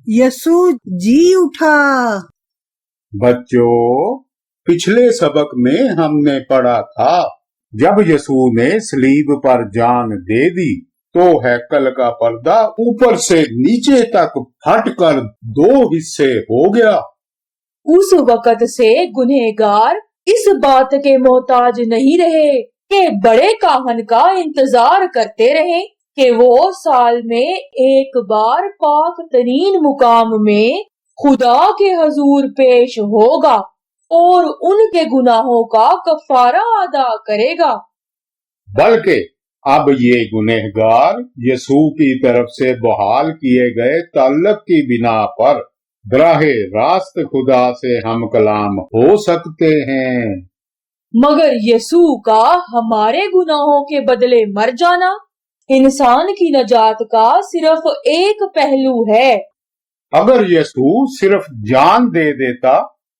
यसू जी उठा। बच्चों, पिछले सबक में हमने पढ़ा था, जब यसू ने सलीब पर जान दे दी तो हैकल का पर्दा ऊपर से नीचे तक फटकर 2 हिस्से हो गया। उस वक़्त से गुनहगार इस बात के मोहताज नहीं रहे कि बड़े काहन का इंतजार करते रहे कि वो साल में एक बार पाक तरीन मुकाम में खुदा के हजूर पेश होगा और उनके गुनाहों का कफारा अदा करेगा। बल्कि अब ये गुनहगार यसू की तरफ से बहाल किए गए ताल्लुक की बिना पर बराहे रास्त खुदा से हम कलाम हो सकते हैं। मगर यसू का हमारे गुनाहों के बदले मर जाना इंसान की नजात का सिर्फ एक पहलू है। अगर यसू सिर्फ जान दे देता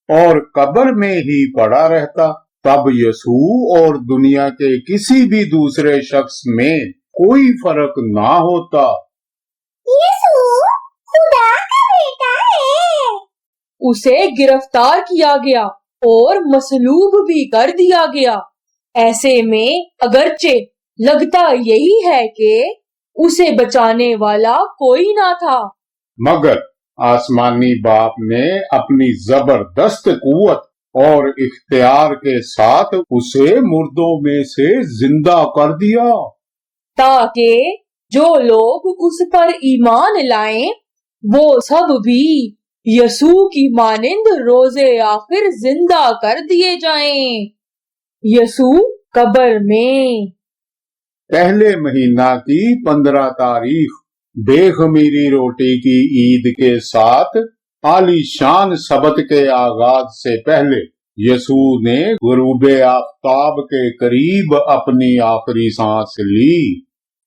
और कब्र में ही पड़ा रहता, तब यसू और दुनिया के किसी भी दूसरे शख्स में कोई फर्क ना होता। यसू खुदा का बेटा है। उसे गिरफ्तार किया गया और मसलूब भी कर दिया गया। ऐसे में अगरचे लगता यही है कि उसे बचाने वाला कोई ना था, मगर आसमानी बाप ने अपनी जबरदस्त कुव्वत और इख्तियार के साथ उसे मुर्दों में से जिंदा कर दिया, ताकि जो लोग उस पर ईमान लाएं वो सब भी यसू की मानिंद रोजे आखिर जिंदा कर दिए जाएं। यसू कब्र में पहले महीना की 15 तारीख बेखमीरी रोटी की ईद के साथ आलीशान सबत के आगाज से पहले यसू ने गुरूबे आफ्ताब के करीब अपनी आखिरी सांस ली।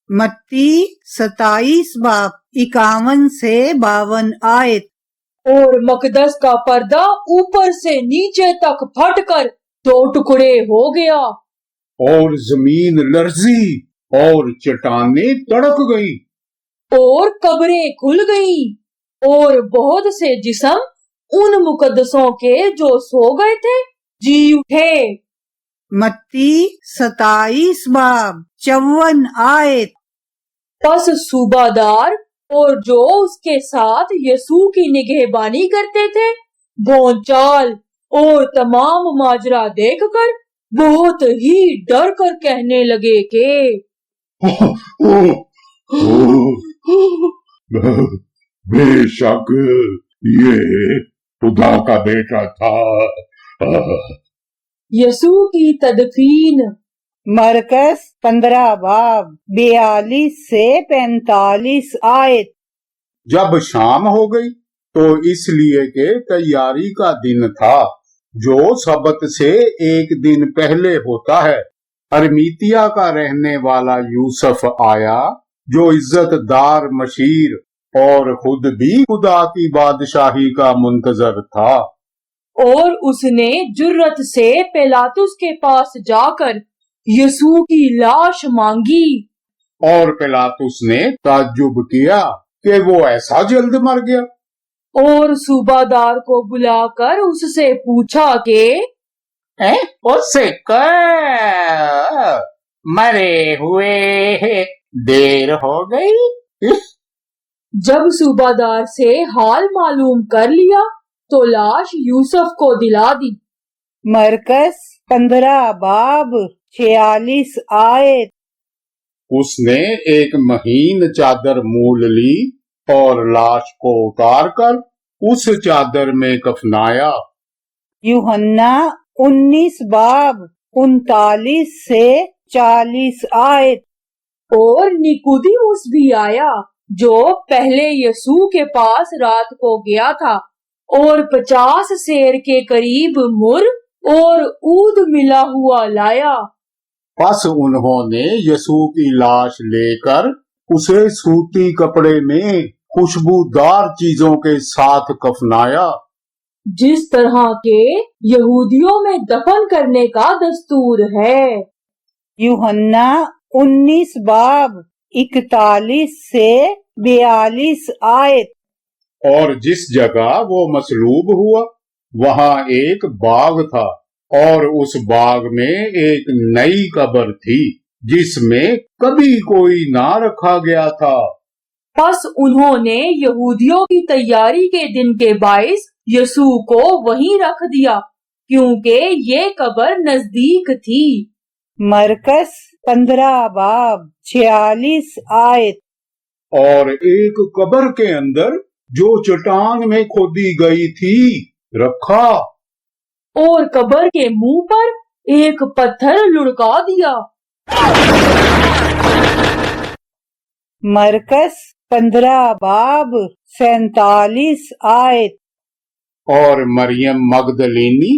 मत्ती 27 बाब 51 से 52 आयत। और मकदस का पर्दा ऊपर से नीचे तक फटकर 2 टुकड़े हो गया और जमीन लर्जी और चट्टानें तड़क गई और कब्रें खुल गई और बहुत से जिस्म उन मुकद्दसों के जो सो गए थे जी उठे। मत्ती 27 बाब 54 आयत। बस सूबादार और जो उसके साथ यसू की निगहबानी करते थे भोंचाल और तमाम माजरा देखकर बहुत ही डर कर कहने लगे कि बेशक ये खुदा का बेटा था। यसू की तदफीन मरकस 15 बाब 42 से 45 आयत। जब शाम हो गई तो इसलिए के तैयारी का दिन था जो सबत से एक दिन पहले होता है, अरमीतिया का रहने वाला यूसुफ आया जो इज्जतदार मशीर और खुद भी खुदा की बादशाही का मुंतजर था। और उसने जुर्रत से पिलातुस के पास जाकर यसू की लाश मांगी और पिलातुस ने ताज्जुब किया कि वो ऐसा जल्द मर गया और सूबादार को बुलाकर उससे पूछा कि उससे मरे हुए देर हो गई। जब सूबादार से हाल मालूम कर लिया तो लाश यूसुफ को दिला दी। मरकस 15 बाब 46 आयत। उसने एक महीन चादर मूल ली और लाश को उतारकर उस चादर में कफनाया। यूहन्ना 19 बाब 39 से 40 आयत। और निकुदिमुस भी आया जो पहले यसू के पास रात को गया था और 50 सेर के करीब मुर और ऊद मिला हुआ लाया। बस उन्होंने यसू की लाश लेकर उसे सूती कपड़े में खुशबूदार चीजों के साथ कफनाया, जिस तरह के यहूदियों में दफन करने का दस्तूर है। यूहन्ना 19 बाब 41 से 42 आयत। اور جس جگہ وہ مصلوب ہوا وہاں ایک باغ تھا، اور اس باغ میں ایک نئی قبر تھی جس میں کبھی کوئی نہ رکھا گیا تھا۔ پس انہوں نے یہودیوں کی تیاری کے دن کے باعث یسوع کو وہیں رکھ دیا، کیونکہ یہ قبر نزدیک تھی۔ مرکز 15 باب 46 آیت۔ اور ایک قبر کے اندر جو چٹان میں کھودی گئی تھی رکھا، اور قبر کے منہ پر ایک پتھر لڑکا دیا۔ مرکز 15 باب 47 آیت۔ اور مریم مگدلینی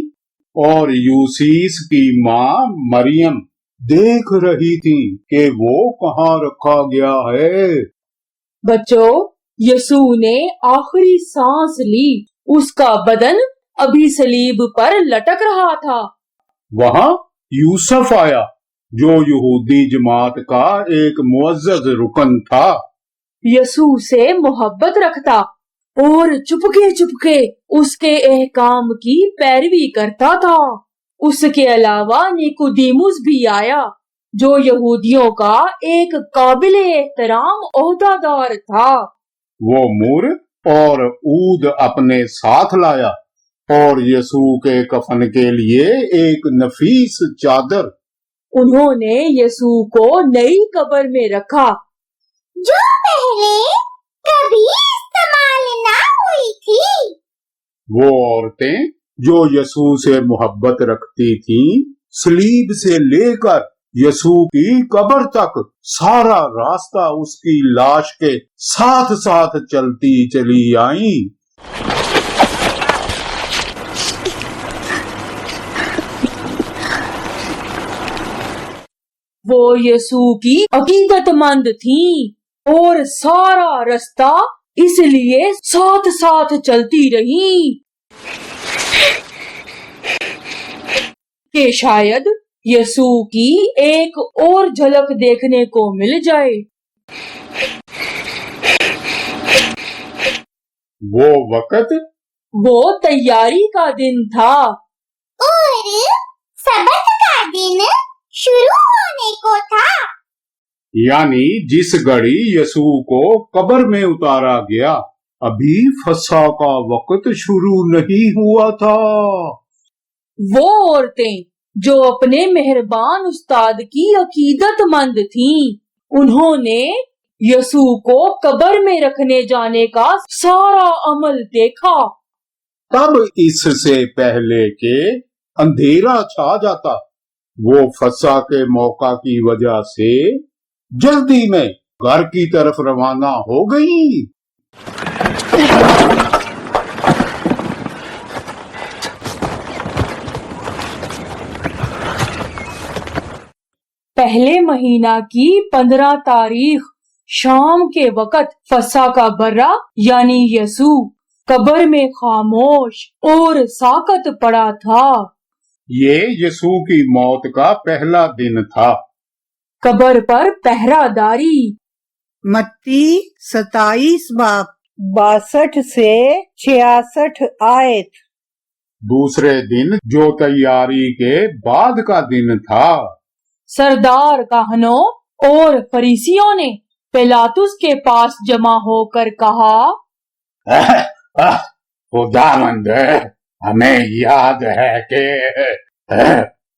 اور یوسیس کی ماں مریم دیکھ رہی تھی کہ وہ کہاں رکھا گیا ہے۔ بچوں، یسوع نے آخری سانس لی، اس کا بدن ابھی صلیب پر لٹک رہا تھا۔ وہاں یوسف آیا جو یہودی جماعت کا ایک معزز رکن تھا۔ یسوع سے محبت رکھتا اور چپکے اس کے احکام کی پیروی کرتا تھا۔ اس کے علاوہ نیکودیموس بھی آیا جو یہودیوں کا ایک قابل احترام عہدہ دار تھا۔ وہ مور اور عود اپنے ساتھ لایا اور یسوع کے کفن کے لیے ایک نفیس چادر۔ انہوں نے یسوع کو نئی قبر میں رکھا جو پہلے کبھی استعمال نہ ہوئی تھی۔ وہ عورتیں جو یسوع سے محبت رکھتی تھیں صلیب سے لے کر یسوع کی قبر تک سارا راستہ اس کی لاش کے ساتھ ساتھ چلتی چلی آئیں۔ وہ یسوع کی عقیدت مند تھیں اور سارا راستہ اس لیے ساتھ ساتھ چلتی رہیں کہ شاید یسوع کی ایک اور جھلک دیکھنے کو مل جائے۔ وہ وقت وہ تیاری کا دن تھا اور سبت کا دن شروع ہونے کو تھا، یعنی جس گھڑی یسوع کو قبر میں اتارا گیا ابھی فسح کا وقت شروع نہیں ہوا تھا۔ وہ عورتیں جو اپنے مہربان استاد کی عقیدت مند تھیں، انہوں نے یسوع کو قبر میں رکھنے جانے کا سارا عمل دیکھا۔ تب اس سے پہلے کہ اندھیرا چھا جاتا وہ فسح کے موقع کی وجہ سے جلدی میں گھر کی طرف روانہ ہو گئی۔ پہلے مہینہ کی 15 تاریخ شام کے وقت فسح کا برہ یعنی یسوع قبر میں خاموش اور ساکت پڑا تھا۔ یہ یسوع کی موت کا پہلا دن تھا۔ قبر پر پہرہ داری۔ متی 27 باب 62 سے 66 آیت۔ دوسرے دن جو تیاری کے بعد کا دن تھا، سردار کاہنوں اور فریسیوں نے پیلاطس کے پاس جمع ہو کر کہا، خداوند، ہمیں یاد ہے کہ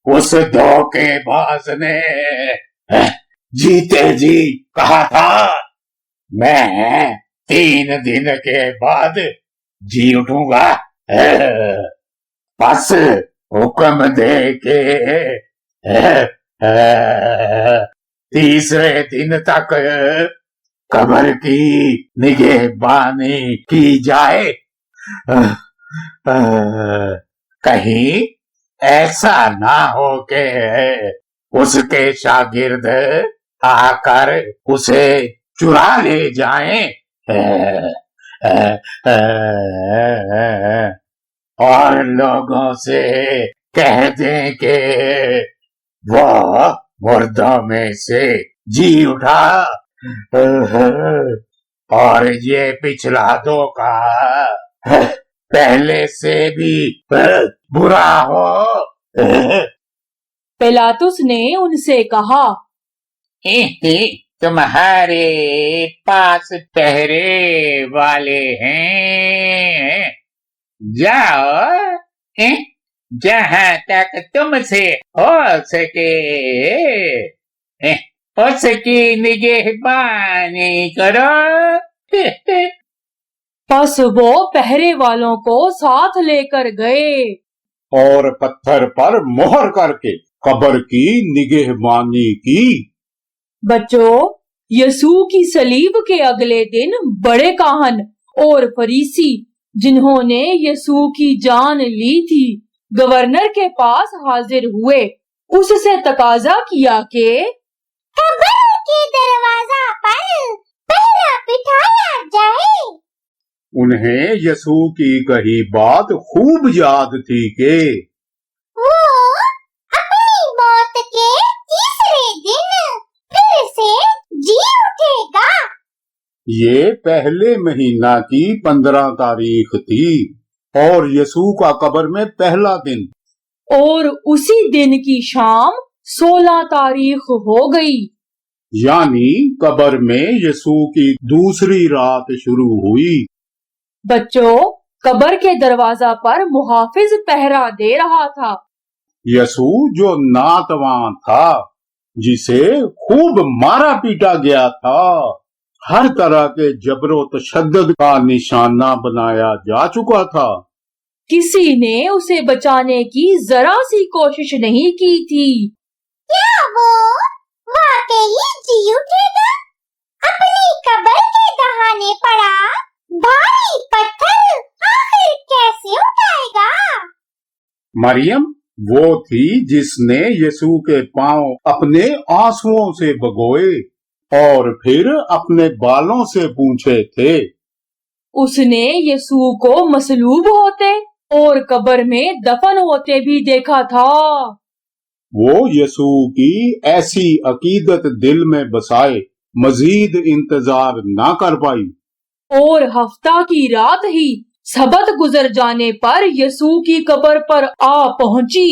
اس دھوکے باز نے جیتے جی کہا تھا میں 3 دن کے بعد جی اٹھوں گا۔ بس حکم دے کہ تیسرے دن تک قبر کی نگہبانی کی جائے، کہیں ایسا نہ ہو کہ اس کے شاگرد آ کر اسے چرا لے جائیں اور لوگوں سے کہہ دیں کہ وہ مردوں میں سے جی اٹھا۔ और ये पिछला धोखा पहले से भी बुरा हो। पिलातुस ने उनसे कहा, तुम्हारे पास पहरे वाले हैं, जाओ जहां तक तुमसे हो सके उसकी निगहबानी करो। बस वो पहरे वालों को साथ लेकर गए और पत्थर पर मोहर करके कब्र की निगहबानी की। बच्चों, यसू की सलीब के अगले दिन बड़े काहन और फरीसी जिन्होंने यसू की जान ली थी गवर्नर के पास हाजिर हुए। उससे तकाजा किया कि कब्र के दरवाजा पर पहरा बिठाया जाए। उन्हें यसू की कही बात खूब याद थी कि वो अपनी मौत के तीसरे दिन फिर से जी उठेगा। ये पहले महीना की 15 तारीख थी और यसू का कब्र में पहला दिन। और उसी दिन की शाम 16 तारीख हो गई। यानी कब्र में यसू की दूसरी रात शुरू हुई। बच्चों, कब्र के दरवाजा पर मुहाफिज पहरा दे रहा था। यसू जो नातवान था, जिसे खूब मारा पीटा गया था, हर तरह के जबरो तशद्दुद का निशाना बनाया जा चुका था। किसी ने उसे बचाने की जरा सी कोशिश नहीं की थी। क्या वो वाकई जी उठेगा? अपनी कब्र के दहाने पड़ा भारी पत्थर आखिर कैसे उठाएगा? मरियम वो थी जिसने यसू के पांव अपने आंसुओं से भगोए और फिर अपने बालों से पूंछे थे। उसने यसू को मसलूब होते और कब्र में दफन होते भी देखा था। वो यसू की ऐसी अकीदत दिल में बसाए मजीद इंतजार ना कर पाई। और हफ्ता की रात ही सबत गुजर जाने पर यसू की कब्र पर आ पहुंची।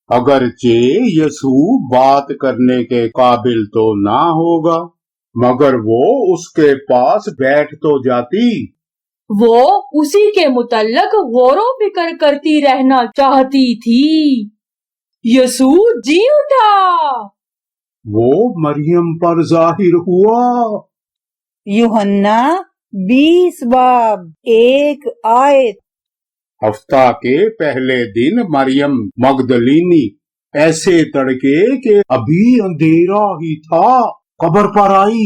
अगरचे यसू बात करने के काबिल तो ना होगा, मगर वो उसके पास बैठ तो जाती। वो उसी के मुतल्लक गौरो फिक्र करती रहना चाहती थी। यसू जी उठा। वो मरियम पर जाहिर हुआ। यूहन्ना 20 बाब 1 आयत। हफ्ता के पहले दिन मरियम मगदलीनी ऐसे तड़के के अभी अंधेरा ही था कब्र पर आई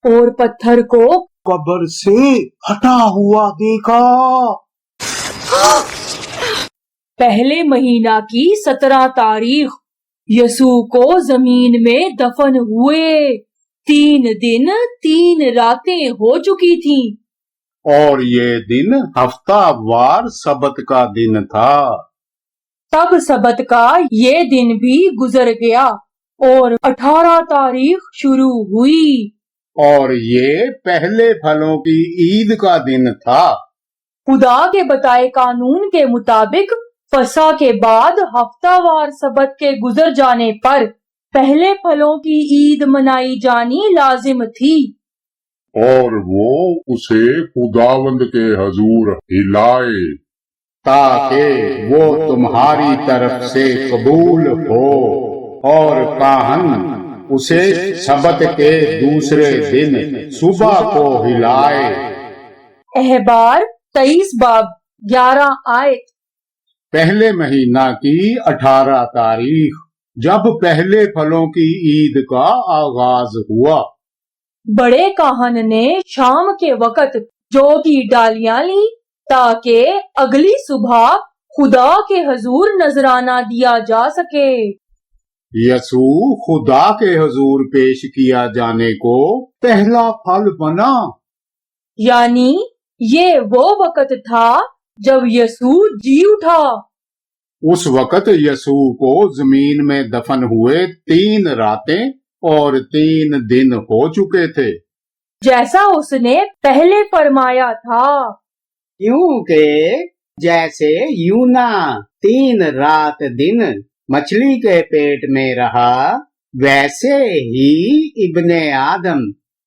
और पत्थर को कब्र से हटा हुआ देखा। पहले महीना की 17 तारीख यसू को जमीन में दफन हुए 3 दिन 3 रातें हो चुकी थीं। और ये दिन हफ्तावार सबत का दिन था। तब सबत का ये दिन भी गुजर गया और 18 तारीख शुरू हुई। और ये पहले फलों की ईद का दिन था। खुदा के बताए कानून के मुताबिक फसा के बाद हफ्तावार सबत के गुजर जाने पर पहले फलों की ईद मनाई जानी लाजिम थी। और वो उसे खुदावंद के हजूर हिलाए ताकि वो तुम्हारी तरफ से कबूल हो। और काहन उसे सबत के दूसरे दिन सुबह को हिलाए। अहबार 23 बाब 11 आयत। पहले महीना की 18 तारीख जब पहले फलों की ईद का आगाज हुआ, बड़े काहन ने शाम के वक़्त जौ की डालियां ली ताकि अगली सुबह खुदा के हजूर नजराना दिया जा सके। यसू खुदा के हजूर पेश किया जाने को पहला फल बना। यानी ये वो वक़्त था जब यसू जी उठा। उस वक्त यसू को जमीन में दफन हुए 3 रातें और 3 दिन हो चुके थे, जैसा उसने पहले फरमाया था। क्योंकि जैसे यूना 3 रात दिन मछली के पेट में रहा, वैसे ही इब्ने आदम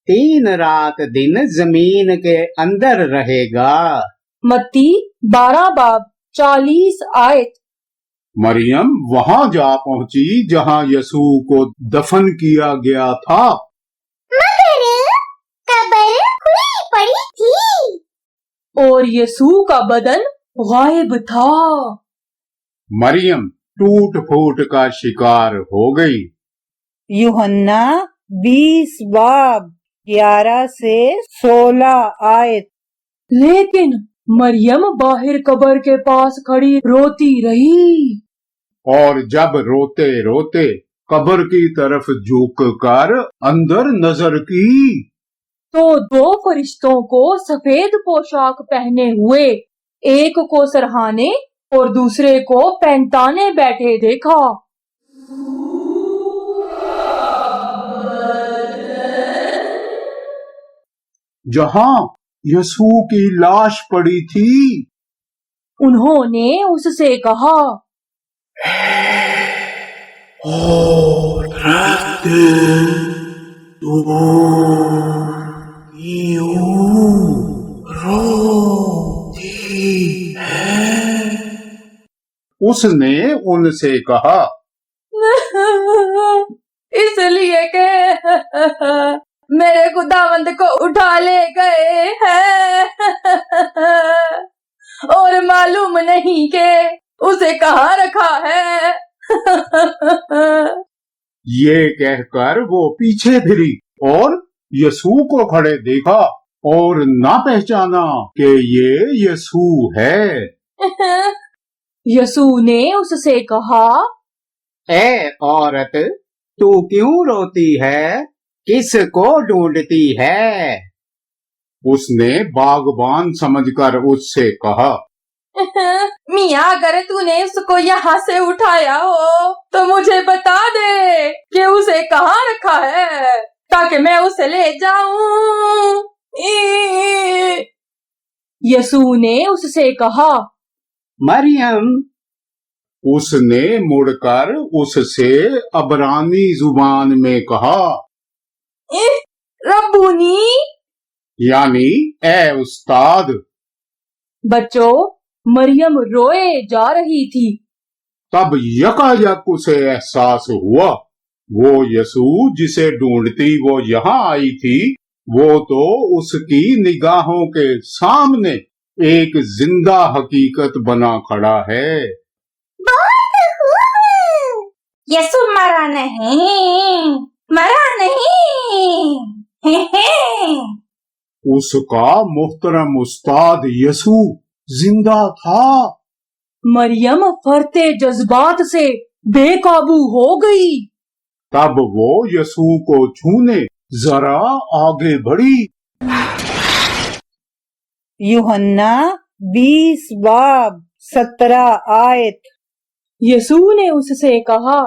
3 रात दिन जमीन के अंदर रहेगा। मत्ती 12 बाब 40 आयत। मरियम वहां जा पहुंची जहां यसू को दफन किया गया था, मगर कब्र खुली पड़ी थी। और यसू का बदन गायब था। मरियम टूट फूट का शिकार हो गई। यूहन्ना 20 बाब 11 से 16 आयत। लेकिन मरियम बाहर कब्र के पास खड़ी रोती रही। और जब रोते रोते कब्र की तरफ झुक कर अंदर नजर की, तो 2 फरिश्तों को सफेद पोशाक पहने हुए, एक को सरहाने और दूसरे को पैंताने बैठे देखा। जहां यसू की लाश पड़ी थी। उन्होंने उससे कहा, उसने उनसे कहा, इसलिए कि मेरे खुदावंद को उठा ले गए हैं और मालूम नहीं कि उसे कहाँ रखा है। ये कहकर वो पीछे फिरी और यसू को खड़े देखा और ना पहचाना कि ये यसू है। यसू ने उससे कहा, ए औरत, तू क्यों रोती है? किसको ढूंढती है? उसने बागबान समझकर उससे कहा, मियाँ, अगर तूने उसको यहाँ से उठाया हो तो मुझे बता दे कि उसे कहाँ रखा है, ताकि मैं उसे ले जाऊं। यसू ने उससे कहा, मरियम। उसने मुड़कर उससे अबरानी जुबान में कहा, रब्बूनी, यानी ए उस्ताद। बच्चों, मरियम रोए जा रही थी। तब यकायक उसे एहसास हुआ, वो यसू जिसे ढूंढती वो यहाँ आई थी, वो तो उसकी निगाहों के सामने एक जिंदा हकीकत बना खड़ा है। बहुत खूब। यसु मरा नहीं, मरा नहीं। हे हे। उसका मुहतरम उस्ताद यसू जिंदा था। मरियम फरते जज्बात से बेकाबू हो गई। तब वो यसू को छूने जरा आगे बढ़ी। यूहन्ना 20 बाब 17 आयत। यसू ने उससे कहा,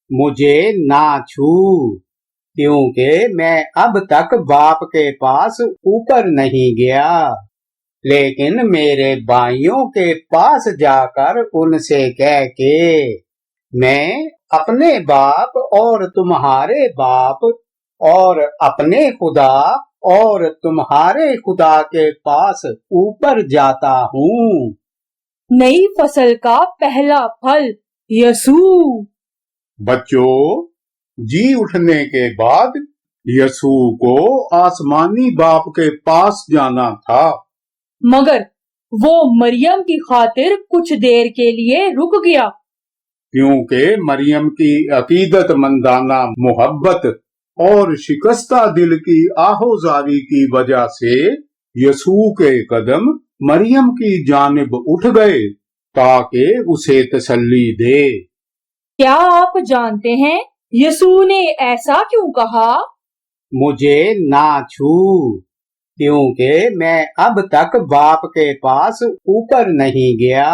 मुझे ना छू, क्योंकि मैं अब तक बाप के पास ऊपर नहीं गया, लेकिन मेरे भाइयों के पास जाकर उनसे कह के मैं अपने बाप और तुम्हारे बाप और अपने खुदा और तुम्हारे खुदा के पास ऊपर जाता हूँ। नई फसल का पहला फल यसू। बच्चों, जी उठने के बाद यसू को आसमानी बाप के पास जाना था, मगर वो मरियम की खातिर कुछ देर के लिए रुक गया, क्योंकि मरियम की अकीदतमंदाना मोहब्बत और शिकस्ता दिल की आहोजारी की वजह से यसू के कदम मरियम की जानिब उठ गए ताकि उसे तसल्ली दे। क्या आप जानते हैं यसू ने ऐसा क्यों कहा? मुझे ना छू, क्योंकि मैं अब तक बाप के पास ऊपर नहीं गया,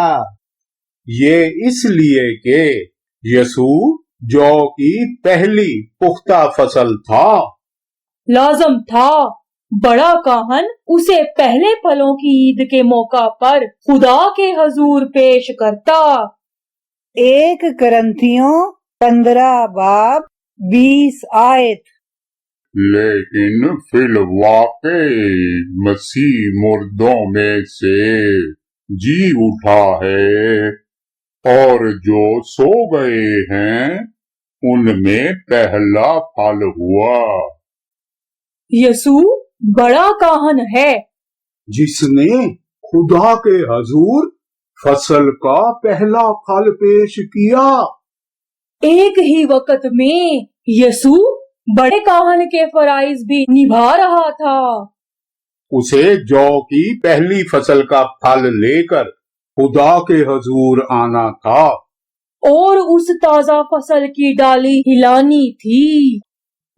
یہ اس لیے کہ یسوع جو کی پہلی پختہ فصل تھا۔ لازم تھا بڑا کاہن اسے پہلے پھلوں کی عید کے موقع پر خدا کے حضور پیش کرتا۔ 1 کرنتھیوں 15 باب 20 آیت۔ لیکن فی الواقع مسیح مردوں میں سے جی اٹھا ہے، اور جو سو گئے ہیں ان میں پہلا پھل ہوا۔ یسوع بڑا کاہن ہے جس نے خدا کے حضور فصل کا پہلا پھل پیش کیا۔ ایک ہی وقت میں یسوع بڑے کاہن کے فرائض بھی نبھا رہا تھا۔ اسے جو کی پہلی فصل کا پھل لے کر خدا کے حضور آنا تھا، اور اس تازہ فصل کی ڈالی ہلانی تھی۔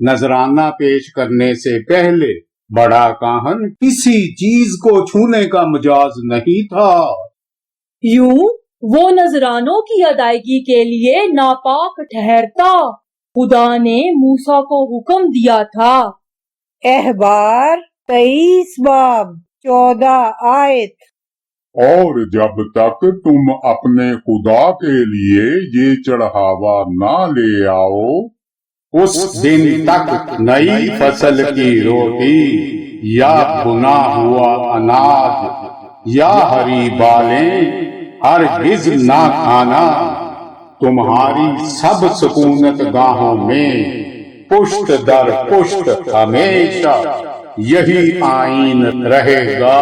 نذرانہ پیش کرنے سے پہلے بڑا کاہن کسی چیز کو چھونے کا مجاز نہیں تھا۔ یوں وہ نذرانوں کی ادائیگی کے لیے ناپاک ٹھہرتا۔ خدا نے موسیٰ کو حکم دیا تھا۔ احبار 23 باب 14 آیت۔ اور جب تک تم اپنے خدا کے لیے یہ چڑھاوا نہ لے آؤ، اس دن تک نئی فصل کی روٹی یا بنا ہوا اناج یا ہری بالیں ہرگز نہ کھانا۔ تمہاری سب سکونت گاہوں میں پشت در پشت ہمیشہ یہی آئین رہے گا۔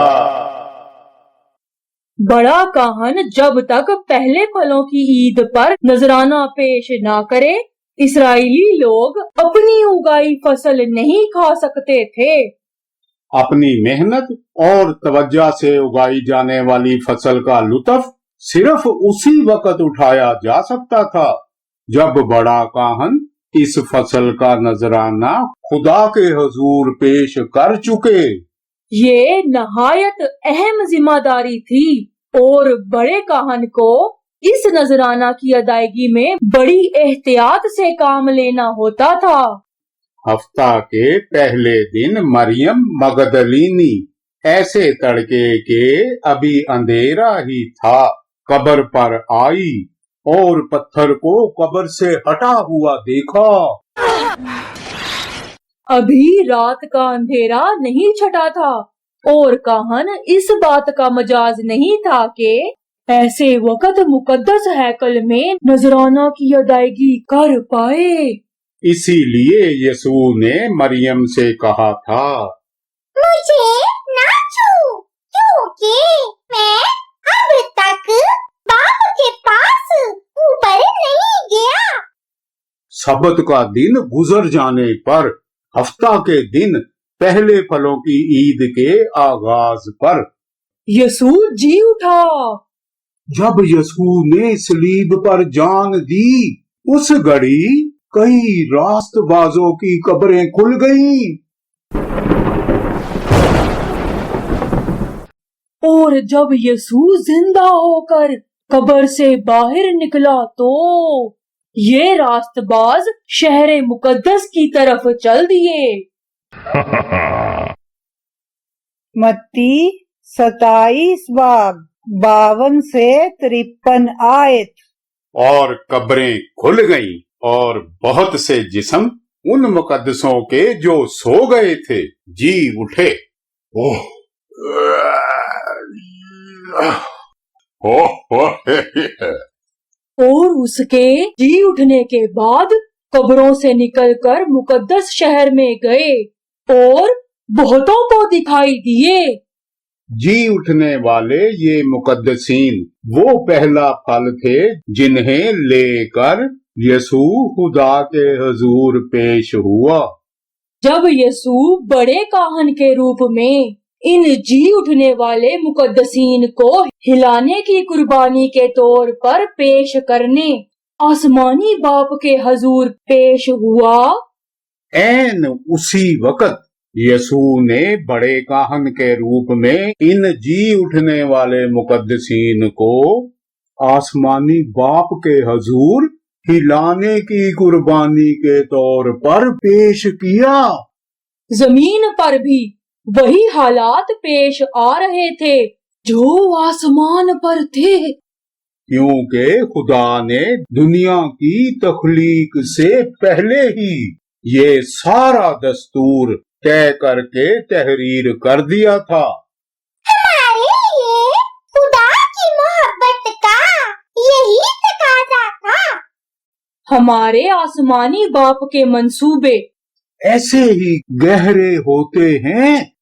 بڑا کاہن جب تک پہلے پھلوں کی عید پر نذرانہ پیش نہ کرے، اسرائیلی لوگ اپنی اگائی فصل نہیں کھا سکتے تھے۔ اپنی محنت اور توجہ سے اگائی جانے والی فصل کا لطف صرف اسی وقت اٹھایا جا سکتا تھا جب بڑا کاہن اس فصل کا نذرانہ خدا کے حضور پیش کر چکے۔ یہ نہایت اہم ذمہ داری تھی، اور بڑے کاہن کو اس نذرانہ کی ادائیگی میں بڑی احتیاط سے کام لینا ہوتا تھا۔ ہفتہ کے پہلے دن مریم مگدلینی ایسے تڑکے کے ابھی اندھیرا ہی تھا قبر پر آئی اور پتھر کو قبر سے ہٹا ہوا دیکھا۔ ابھی رات کا اندھیرا نہیں چھٹا تھا، اور کاہن اس بات کا مجاز نہیں تھا کہ ایسے وقت مقدس ہیکل میں نذرانہ کی ادائیگی کر پائے۔ اسی لیے یسوع نے مریم سے کہا تھا، مجھے نہ چھو، کیونکہ میں اب تک باپ کے پاس اوپر نہیں گیا۔ سبت کا دن گزر جانے پر ہفتہ کے دن پہلے پھلوں کی عید کے آغاز پر یسوع جی اٹھا۔ جب یسوع نے صلیب پر جان دی، اس گھڑی کئی راست بازوں کی قبریں کھل گئیں۔ اور جب یسوع زندہ ہو کر قبر سے باہر نکلا تو یہ راست باز شہر مقدس کی طرف چل دیے۔ متی 27 باب 52 سے 53 آیت۔ اور قبریں کھل گئیں اور بہت سے جسم ان مقدسوں کے جو سو گئے تھے جی اٹھے۔ اور اس کے جی اٹھنے کے بعد قبروں سے نکل کر مقدس شہر میں گئے اور بہتوں کو دکھائی دیے۔ جی اٹھنے والے یہ مقدسین وہ پہلا پھل تھے جنہیں لے کر یسوع خدا کے حضور پیش ہوا۔ جب یسوع بڑے کاہن کے روپ میں ان جی اٹھنے والے مقدسین کو ہلانے کی قربانی کے طور پر پیش کرنے آسمانی باپ کے حضور پیش ہوا، عین اسی وقت یسوع نے بڑے کاہن کے روپ میں ان جی اٹھنے والے مقدسین کو आसमानी बाप के हजूर हिलाने की कुर्बानी के तौर पर पेश किया। जमीन पर भी वही हालात पेश आ रहे थे जो आसमान पर थे, क्योंकि खुदा ने दुनिया की तख्लीक से पहले ही ये सारा दस्तूर तय करके तहरीर कर दिया था। हमारे लिए खुदा की मोहब्बत का यही तकाजा था। हमारे आसमानी बाप के मंसूबे ऐसे ही गहरे होते हैं।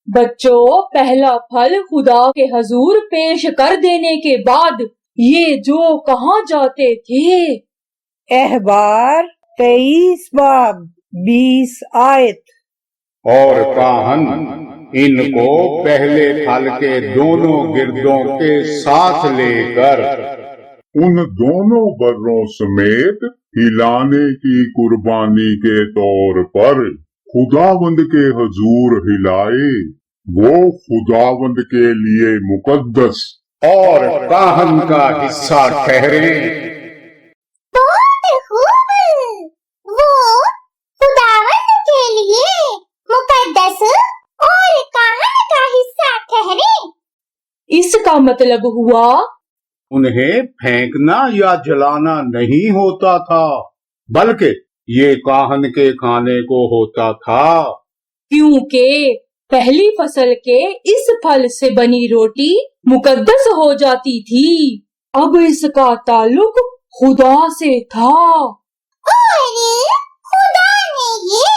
बच्चों, पहला फल खुदा के हजूर पेश कर देने के बाद ये जो कहाँ जाते थे। अहबार 23 बाब 20 आयत। और काहन इनको पहले फल के दोनों गिरदों के साथ लेकर उन दोनों बर्रों समेत हिलाने की कुर्बानी के तौर पर खुदावंद के हजूर हिलाए। वो खुदावंद के लिए मुकद्दस और काहन का हिस्सा ठहरे। बहुत खूब। वो खुदावंद के लिए मुकद्दस और काहन का हिस्सा ठहरे। इसका मतलब हुआ उन्हें फेंकना या जलाना नहीं होता था, बल्कि ये काहन के खाने को होता था। क्योंकि पहली फसल के इस फल से बनी रोटी मुकद्दस हो जाती थी। अब इसका ताल्लुक खुदा से था। और खुदा ने ये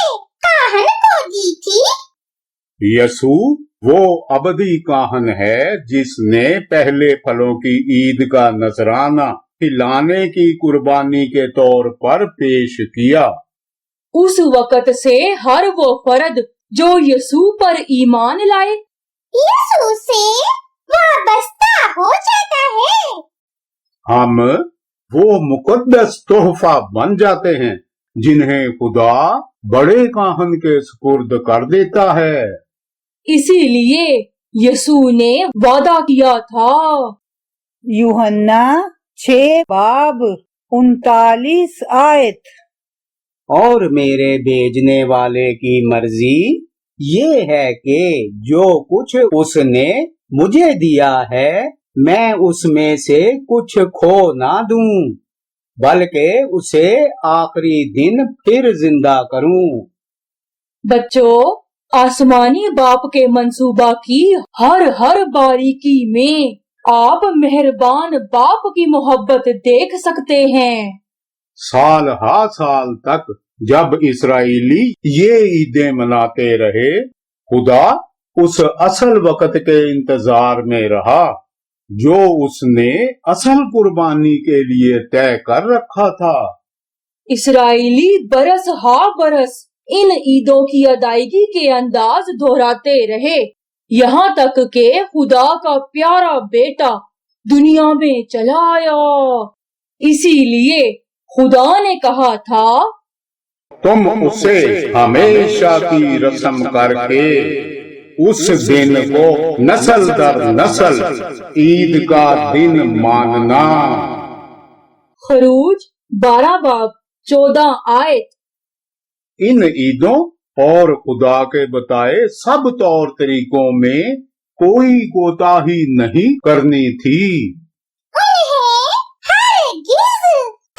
काहन को दी थी। यसू वो अबदी काहन है जिसने पहले फलों की ईद का नजराना हिलाने की कुर्बानी के तौर पर पेश किया। उस वक़्त से हर वो फर्द जो यसू पर ईमान लाए यीशु से वाबस्ता हो जाता है। हम वो मुकद्दस तोहफा बन जाते हैं जिन्हें खुदा बड़े काहन के सुपुर्द कर देता है। इसीलिए यसू ने वादा किया था। यूहन्ना 6 बाब 39 आयत। और मेरे भेजने वाले की मर्जी ये है कि जो कुछ उसने मुझे दिया है मैं उसमें से कुछ खो ना दूं, बल्कि उसे आखिरी दिन फिर जिंदा करूं। बच्चों, आसमानी बाप के मंसूबा की हर बारीकी में आप मेहरबान बाप की मोहब्बत देख सकते हैं। साल हा साल तक जब इस्राएली ये ईदें मनाते रहे, खुदा उस असल वक्त के इंतजार में रहा जो उसने असल कुर्बानी के लिए तय कर रखा था। इस्राएली बरस हा बरस इन ईदों की अदायगी के अंदाज दोहराते रहे, यहाँ तक कि खुदा का प्यारा बेटा दुनिया में चला आया। इसीलिए खुदा ने कहा था, तुम उसे हमेशा की रस्म करके उस दिन को नस्ल दर नस्ल ईद का दिन मानना। खरूज 12 बाब 14 आयत। इन ईदों और खुदा के बताए सब तौर तरीकों में कोई कोताही नहीं करनी थी। उन्हें हरगिज़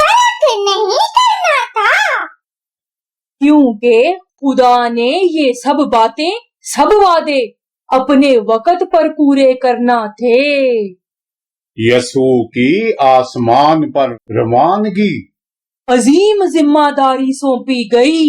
तर्क नहीं करना था। क्योंकि खुदा ने ये सब बातें, सब वादे अपने वक़्त पर पूरे करना थे। यसू की आसमान पर रवानगी अजीम जिम्मेदारी सौंपी गई।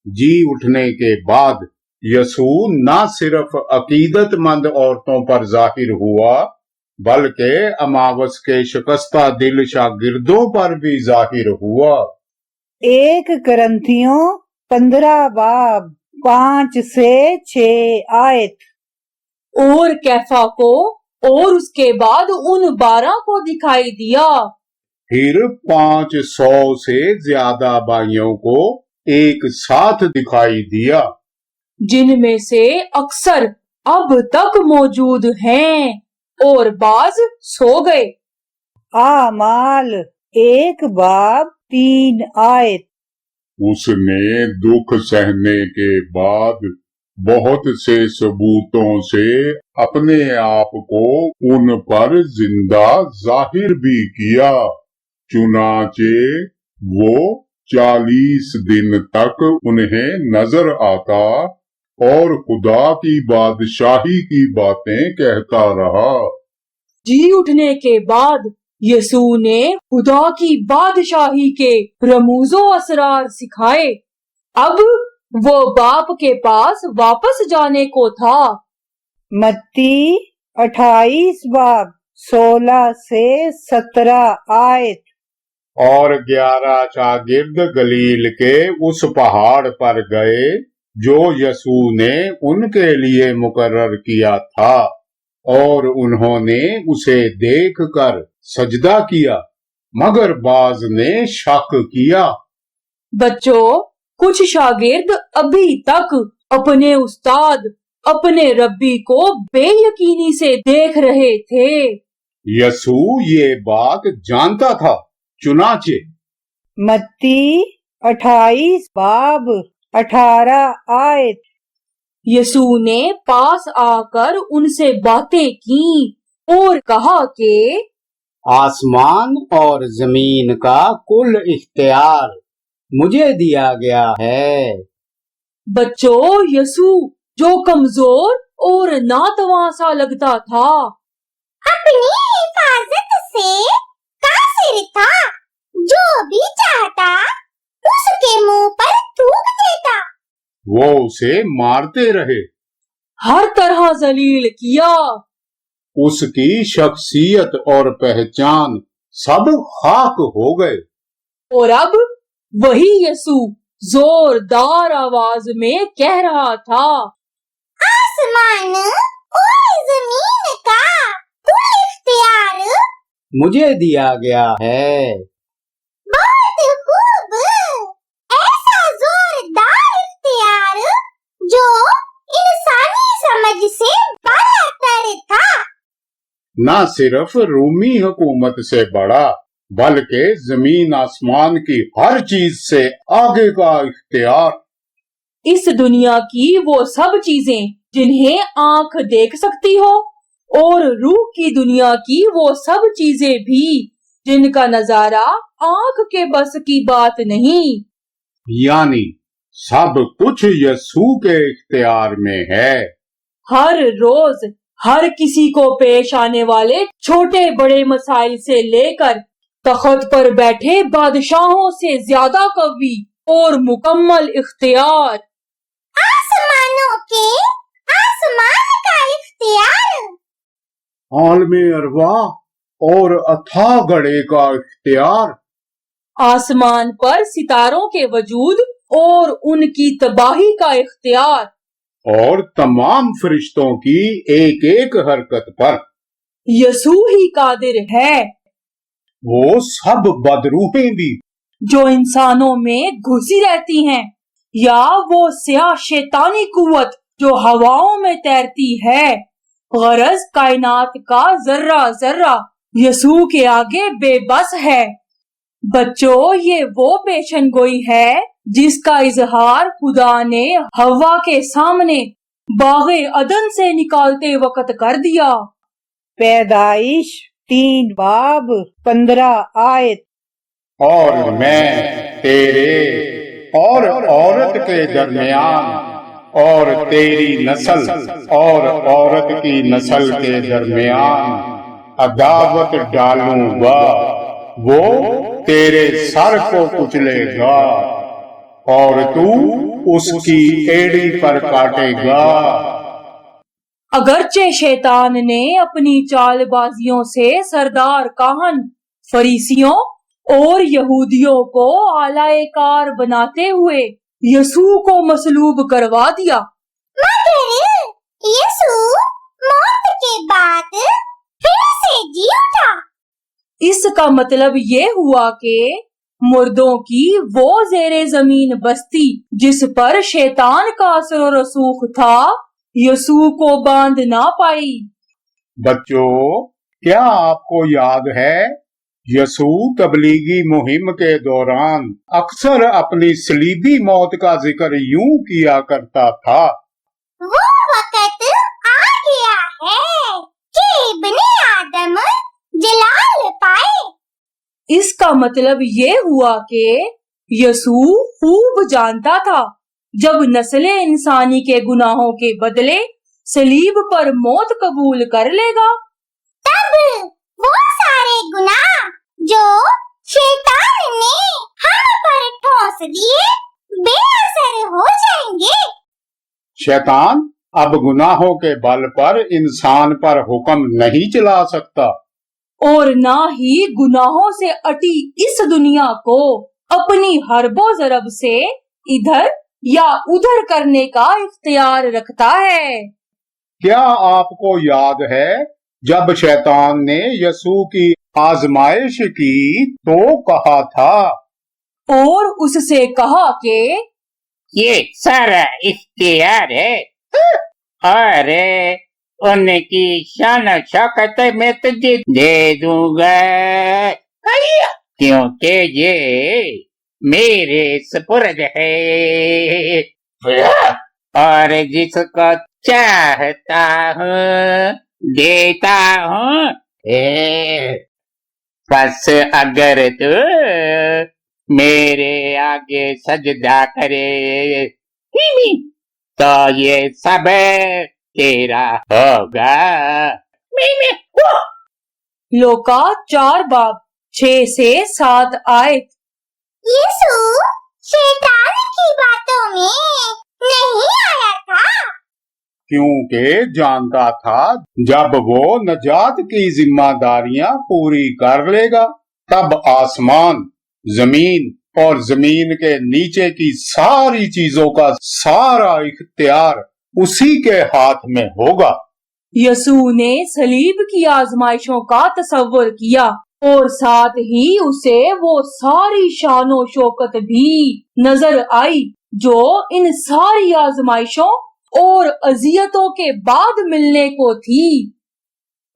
जी उठने के बाद यसू न सिर्फ अकीदतमंद औरतों पर जाहिर हुआ, बल्कि अमावस के शिकस्ता दिल शागिर्दों पर भी जाहिर हुआ। 1 करंथियों 15 बाब 5 से 6 आयत। और कैफा को और उसके बाद उन 12 को दिखाई दिया। फिर 500 से ज्यादा भाइयों को एक साथ दिखाई दिया, जिनमें से अक्सर अब तक मौजूद हैं और बाज सो गए। आमाल 1 बाब 3 आयत। उसने दुख सहने के बाद बहुत से सबूतों से अपने आप को उन पर जिंदा जाहिर भी किया। चुनाचे वो 40 दिन तक उन्हें नजर आता और खुदा की बादशाही की बातें कहता रहा। जी उठने के बाद यसू ने खुदा की बादशाही के रमूजो असरार सिखाए। अब वो बाप के पास वापस जाने को था। मत्ती 28 बाब 16 से 17 आयत। और 11 शागिर्द गलील के उस पहाड़ पर गए जो यसू ने उनके लिए मुकर्रर किया था, और उन्होंने उसे देखकर सजदा किया, मगर बाज ने शक किया। बच्चों, कुछ शागिर्द अभी तक अपने उस्ताद, अपने रब्बी को बेयकीनी से देख रहे थे। यसू ये बात जानता था, चुनाचे मत्ती 28 बाब 18 आयत। यसू ने पास आकर उनसे बातें की और कहा कि आसमान और जमीन का कुल इख्तियार मुझे दिया गया है। बच्चों, यसू जो कमजोर और नातवां सा लगता था, अपनी हिफाजत से कासिर था। जो भी चाहता उसके मुंह पर थूक देता। वो उसे मारते रहे। हर तरह जलील किया। उसकी शख्सियत और पहचान सब खाक हो गए। और अब वही यसू जोरदार आवाज में कह रहा था, आसमान और जमीन का कुल इख्तियार मुझे दिया गया है। बहुत खूब। ऐसा जोरदार इख्तियार जो इंसानी समझ से बालातर था। न सिर्फ रूमी हुकूमत से बड़ा, बल्कि जमीन आसमान की हर चीज से आगे का इख्तियार। इस दुनिया की वो सब चीजें जिन्हें आंख देख सकती हो, और रूह की दुनिया की वो सब चीजें भी जिनका नजारा आंख के बस की बात नहीं। यानी सब कुछ यसू के इख्तियार में है। हर रोज हर किसी को पेश आने वाले छोटे बड़े मसाइल से लेकर तख्त पर बैठे बादशाहों से ज्यादा कवी और मुकम्मल इख्तियार। आसमानों के आसमान का इख्तियार। आलमे अरवा और अथाह गड़े का इख्तियार। आसमान पर सितारों के वजूद और उनकी तबाही का इख्तियार। और तमाम फरिश्तों की एक एक हरकत पर यसू ही कादिर है, वो सब बदरूहें भी जो इंसानों में घुसी रहती हैं, या वो स्याह शैतानी कुव्वत जो हवाओं में तैरती है। गरज कायनात का जर्रा जर्रा यसू के आगे बेबस है। बच्चों, ये वो पेशन गोई है जिसका इजहार खुदा ने हवा के सामने बागे अदन से निकालते वक्त कर दिया। पैदाइश 3 बाब 15 आयत। और मैं तेरे और औरत के दरमियान और तेरी नस्ल और औरत की नस्ल के दरमियान अदावत डालूंगा। वो तेरे सर को कुचलेगा और तू उसकी एड़ी पर काटेगा। अगरचे शैतान ने अपनी चालबाजियों से सरदार काहन, फरीसियों और यहूदियों को आलाएकार बनाते हुए यसू को मसलूब करवा दिया। मगर यसू मौत के बाद फिर से जी उठा। इसका मतलब ये हुआ कि मुर्दों की वो जेरे जमीन बस्ती जिस पर शैतान का असर और रसूख था, यसू को बांध ना पाई। बच्चों, क्या आपको याद है यसू तबलीगी मुहिम के दौरान अक्सर अपनी सलीबी मौत का जिक्र यूं किया करता था। वो वक्त आ गया है कि इब्ने आदम जलाल पाए। इसका मतलब ये हुआ कि यसू खूब जानता था जब नस्ल इंसानी के गुनाहों के बदले सलीब पर मौत कबूल कर लेगा, तब वो सारे गुनाह जो शैतान ने हम पर ठोस दिए बेअसर हो जाएंगे। शैतान अब गुनाहों के बल पर इंसान पर हुक्म नहीं चला सकता और ना ही गुनाहों से अटी इस दुनिया को अपनी हरबो जरब से इधर या उधर करने का इख्तियार रखता है। क्या आपको याद है जब शैतान ने यसू की आजमाइश की तो कहा था, और उससे कहा कि ये सारा इख्तियार है और उनकी शान शौकत में तुझे दे दूंगा, क्योंकि ये मेरे सुपुर्द है और जिसको चाहता हूँ देता हूँ। बस अगर तू मेरे आगे सजदा करे तो ये सब तेरा होगा। लोका 4 बाब 6 से 7 आयत। यीशु शैतान की बातों में नहीं आया था, क्योंकि जानता था जब वो नजात की जिम्मेदारियां पूरी कर लेगा तब आसमान, जमीन और जमीन के नीचे की सारी चीजों का सारा इख्तियार उसी के हाथ में होगा। यसू ने सलीब की आजमाइशों का तसव्वुर किया और साथ ही उसे वो सारी शानो शौकत भी नजर आई जो इन सारी आजमाइशों और अजियतों के बाद मिलने को थी।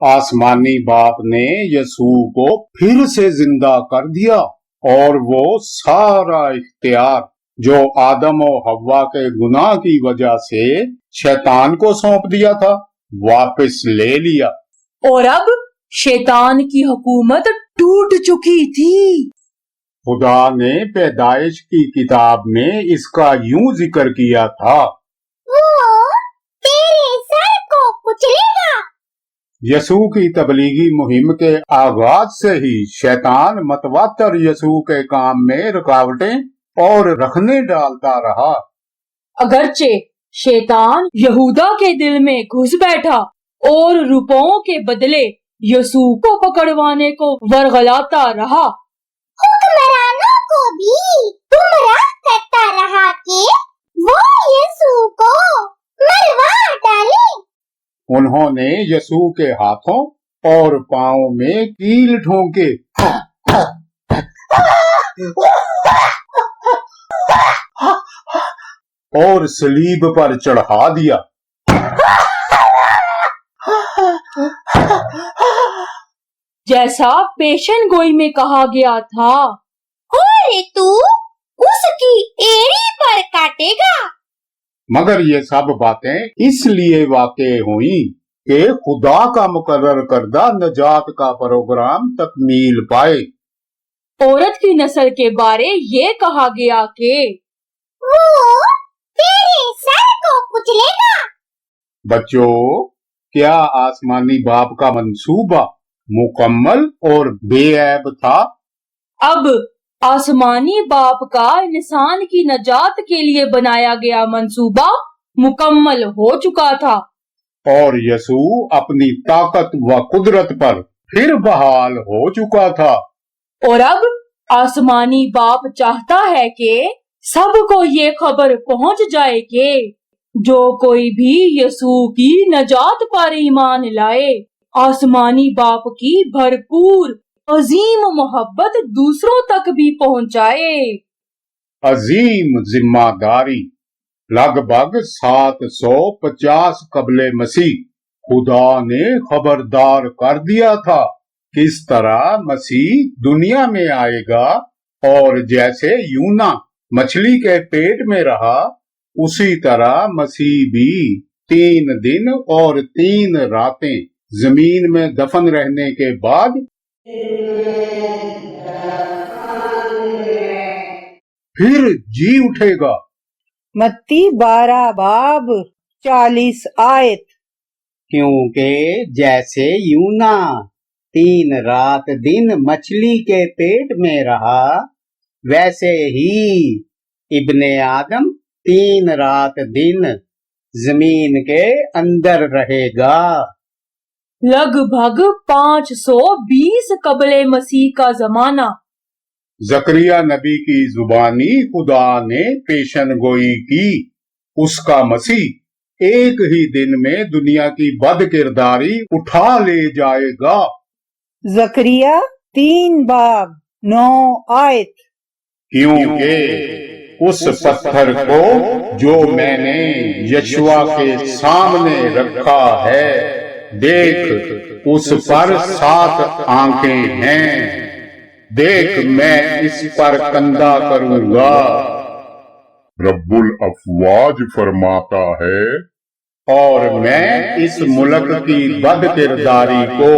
आसमानी बाप ने यसू को फिर से जिंदा कर दिया और वो सारा इख्तियार जो आदम और हव्वा के गुनाह की वजह से शैतान को सौंप दिया था वापस ले लिया। और अब शैतान की हुकूमत टूट चुकी थी। खुदा ने पैदाइश की किताब में इसका यूं जिक्र किया था, वो तेरे सर को कुचलेगा। यसू की तबलीगी मुहिम के आगाज से ही शैतान मतवातर यसू के काम में रुकावटें और रखने डालता रहा। अगरचे शैतान यहूदा के दिल में घुस बैठा और रुपयों के बदले यसू को पकड़वाने को वरगलाता रहा। हुक्मरानों को भी गुमराह करता रहा कि वो यीशु को मरवा डाले। उन्होंने यसू के हाथों और पांवों में कील ठोंके और सलीब पर चढ़ा दिया। जैसा पेशन गोई में कहा गया था, और तू उसकी एड़ी पर काटेगा। मगर ये सब बातें इसलिए वाक़ई हुई कि खुदा का मुकर्रर करदा नजात का प्रोग्राम तकमील पाए। औरत की नस्ल के बारे ये कहा गया कि वो तेरे सर को कुचलेगा। बच्चों, क्या आसमानी बाप का मंसूबा मुकम्मल और बेऐब था? अब आसमानी बाप का इंसान की नजात के लिए बनाया गया मंसूबा मुकम्मल हो चुका था और यसू अपनी ताकत व कुदरत पर फिर बहाल हो चुका था। और अब आसमानी बाप चाहता है कि सबको ये खबर पहुंच जाए कि जो कोई भी यसू की नजात पर ईमान लाए, आसमानी बाप की भरपूर अजीम मोहब्बत दूसरों तक भी पहुंचाए। अजीम जिम्मेदारी। लगभग 750 कबले मसीह खुदा ने खबरदार कर दिया था किस तरह मसीह दुनिया में आएगा और जैसे यूना मछली के पेट में रहा, उसी तरह मसीह भी 3 दिन और 3 रातें जमीन में दफन रहने के बाद फिर जी उठेगा। मत्ती 12 बाब 40 आयत। क्योंकि जैसे यूना 3 रात दिन मछली के पेट में रहा, वैसे ही इब्ने आदम 3 रात दिन जमीन के अंदर रहेगा। लगभग 520 कबले मसीह का जमाना। जकरिया नबी की जुबानी खुदा ने पेशन गोई की, उसका मसीह एक ही दिन में दुनिया की बद किरदारी उठा ले जाएगा। जकरिया 3 बाब 9 आयत। क्योंकि उस पत्थर को जो मैंने यशुआ के सामने रखा है, देख उस पर 7 आंखें हैं। देख मैं इस पर कंधा करूंगा। रब्बुल अफवाज फरमाता है, और मैं इस मुल्क की बद किरदारी को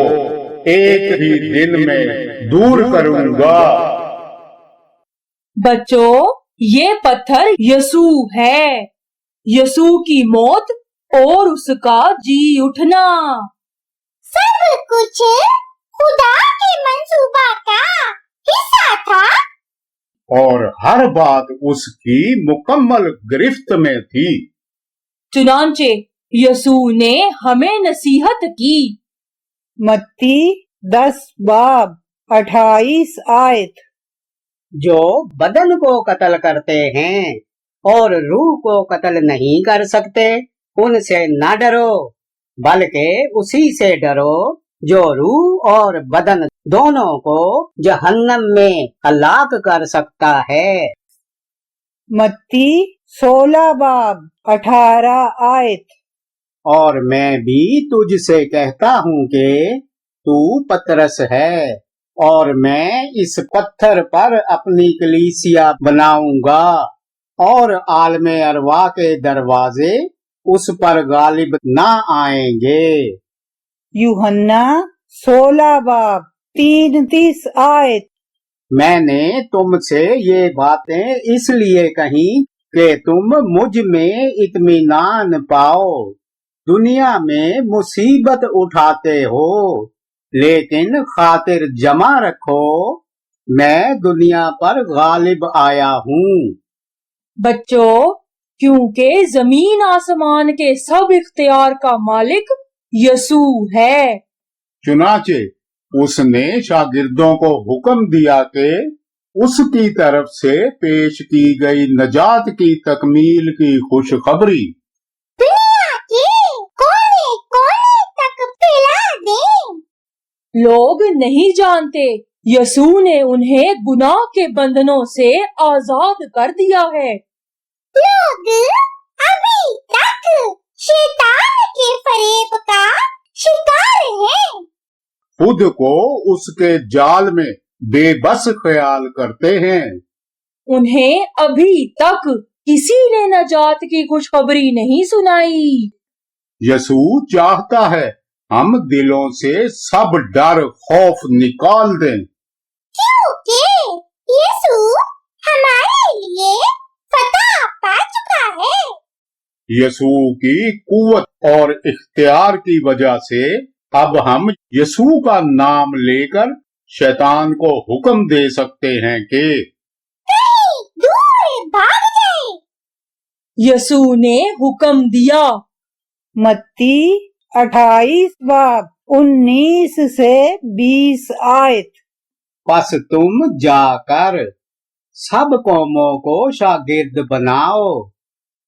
एक ही दिन में दूर करूंगा। बच्चों, ये पत्थर यसू है। यसू की मौत और उसका जी उठना। सब कुछ खुदा के मंसूबा का हिस्सा था। और हर बात उसकी मुकम्मल गिरफ्त में थी। चुनांचे यसू ने हमें नसीहत की। मत्ती 10 बाब 28 आयत। जो बदन को कत्ल करते हैं और रूह को कत्ल नहीं कर सकते, उनसे न डरो, बल्कि उसी से डरो जो रूह और बदन दोनों को जहन्नम में हलाक कर सकता है। मत्ती 16 बाब 18 आयत। और मैं भी तुझसे कहता हूँ कि तू पतरस है, और मैं इस पत्थर पर अपनी कलीसिया बनाऊंगा, और आलमे अरवा के दरवाजे उस पर गालिब ना आएंगे। यूहन्ना 16 बाब 33 आयत। मैंने तुमसे ये बातें इसलिए कही कि तुम मुझ में इत्मीनान पाओ। दुनिया में मुसीबत उठाते हो, लेकिन खातिर जमा रखो, मैं दुनिया पर गालिब आया हूँ। बच्चों, क्योंकि जमीन आसमान के सब इख्तियार का मालिक यसू है। चुनाचे उसने शागिर्दों को हुक्म दिया कि उसकी तरफ से पेश की गई नजात की तकमील की खुशखबरी दुनिया के कोने कोने तक फैला दें। लोग नहीं जानते यसू ने उन्हें गुनाह के बंधनों से आजाद कर दिया है। लोग अभी तक शैतान के फरेब का शिकार हैं। खुद को उसके जाल में बेबस ख्याल करते हैं। उन्हें अभी तक किसी ने नजात की खुशखबरी नहीं सुनाई। यसू चाहता है हम दिलों से सब डर खौफ निकाल दें, क्योंकि यीशु हमारे लिए फतह पा चुका है। यसू की कुव्वत और इख्तियार की वजह से अब हम यसू का नाम लेकर शैतान को हुक्म दे सकते हैं कि कहीं दूर भाग जाए। यसू ने हुक्म दिया। मत्ती 28 बाब 19 से 20 आयत। बस तुम जाकर सब कौमों को शागिर्द बनाओ,